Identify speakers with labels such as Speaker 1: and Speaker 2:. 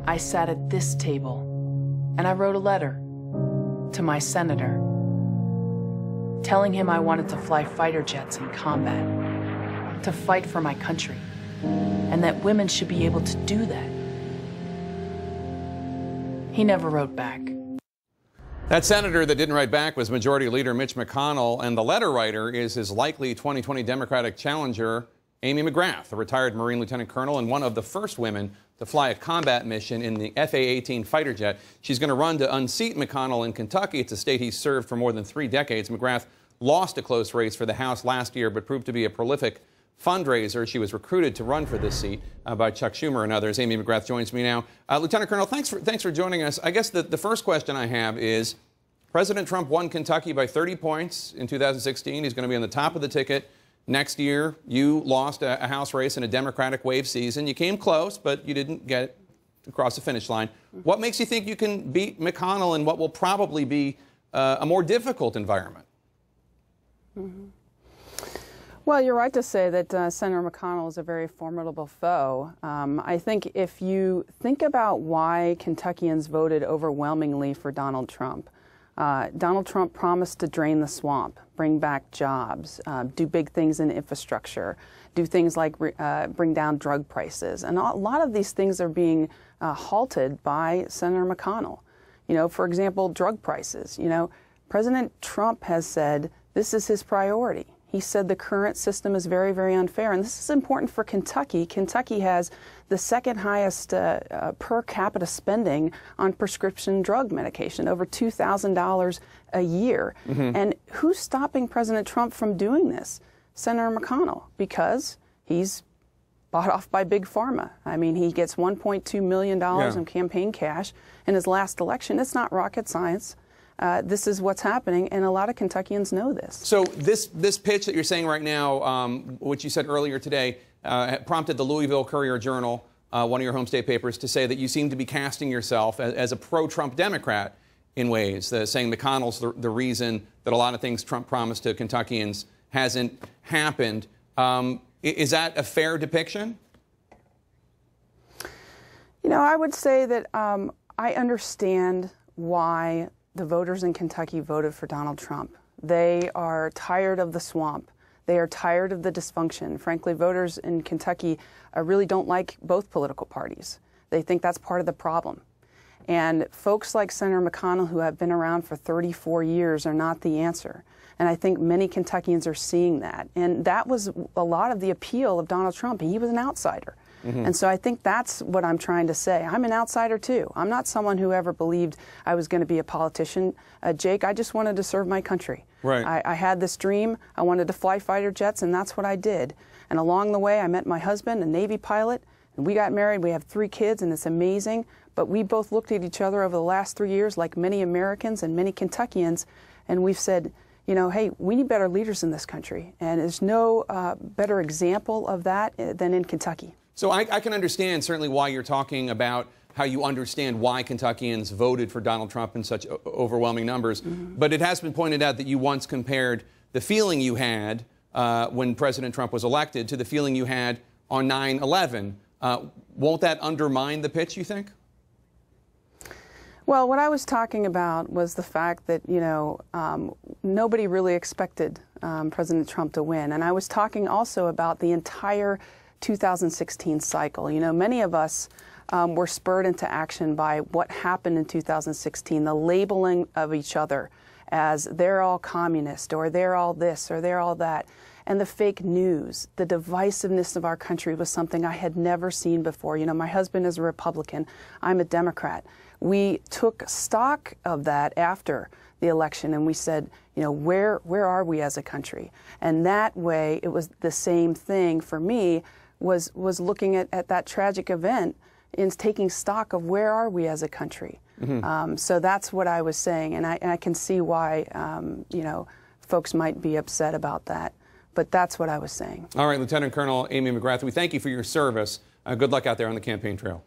Speaker 1: I sat at this table and I wrote a letter to my senator telling him I wanted to fly fighter jets in combat, to fight for my country, and that women should be able to do that. He never wrote back.
Speaker 2: That senator that didn't write back was Majority Leader Mitch McConnell, and the letter writer is his likely 2020 Democratic challenger, Amy McGrath, a retired Marine Lieutenant Colonel and one of the first women to fly a combat mission in the FA-18 fighter jet. She's going to run to unseat McConnell in Kentucky. It's a state he's served for more than 3 decades. McGrath lost a close race for the House last year, but proved to be a prolific fundraiser. She was recruited to run for this seat by Chuck Schumer and others. Amy McGrath joins me now. Lieutenant Colonel, thanks for joining us. I guess the first question I have is, President Trump won Kentucky by 30 points in 2016. He's going to be on the top of the ticket next year. You lost a House race in a Democratic wave season. You came close, but you didn't get across the finish line. What makes you think you can beat McConnell in what will probably be a more difficult environment?
Speaker 3: Well, you're right to say that Senator McConnell is a very formidable foe. I think if you think about why Kentuckians voted overwhelmingly for Donald Trump promised to drain the swamp, bring back jobs, do big things in infrastructure, do things like bring down drug prices. And a lot of these things are being halted by Senator McConnell. You know, for example, drug prices. You know, President Trump has said this is his priority. He said the current system is very, very unfair. And this is important for Kentucky. Kentucky has the second highest per capita spending on prescription drug medication, over $2,000 a year. And who's stopping President Trump from doing this? Senator McConnell, because he's bought off by Big Pharma. I mean, he gets $1.2 million in campaign cash in his last election. It's not rocket science. This is what's happening, and a lot of Kentuckians know this.
Speaker 2: So this pitch that you're saying right now, which you said earlier today, prompted the Louisville Courier-Journal, one of your home state papers, to say that you seem to be casting yourself as a pro-Trump Democrat in ways, saying McConnell's the reason that a lot of things Trump promised to Kentuckians hasn't happened. Is that a fair depiction?
Speaker 3: You know, I would say that I understand why the voters in Kentucky voted for Donald Trump. They are tired of the swamp. They are tired of the dysfunction. Frankly, voters in Kentucky really don't like both political parties. They think that's part of the problem. And folks like Senator McConnell, who have been around for 34 years, are not the answer. And I think many Kentuckians are seeing that. And that was a lot of the appeal of Donald Trump. He was an outsider. And so I think that's what I'm trying to say. I'm an outsider, too. I'm not someone who ever believed I was going to be a politician. Jake, I just wanted to serve my country.
Speaker 2: Right.
Speaker 3: I had this dream. I wanted to fly fighter jets, and that's what I did. And along the way, I met my husband, a Navy pilot, and we got married. We have 3 kids, and it's amazing. But we both looked at each other over the last 3 years, like many Americans and many Kentuckians, and we've said, you know, hey, we need better leaders in this country. And there's no better example of that than in Kentucky.
Speaker 2: So I can understand certainly why you're talking about how you understand why Kentuckians voted for Donald Trump in such overwhelming numbers. But it has been pointed out that you once compared the feeling you had when President Trump was elected to the feeling you had on 9/11. Won't that undermine the pitch, you think?
Speaker 3: Well, what I was talking about was the fact that, you know, nobody really expected President Trump to win. And I was talking also about the entire 2016 cycle. You know, many of us were spurred into action by what happened in 2016, the labeling of each other as they're all communist, or they're all this, or they're all that. And the fake news, the divisiveness of our country was something I had never seen before. You know, my husband is a Republican. I'm a Democrat. We took stock of that after the election, and we said, you know, where are we as a country? And that way, it was the same thing for me, was looking at that tragic event and taking stock of where are we as a country. So that's what I was saying, and I can see why, you know, folks might be upset about that. But that's what I was saying.
Speaker 2: All right, Lieutenant Colonel Amy McGrath, we thank you for your service. Good luck out there on the campaign trail.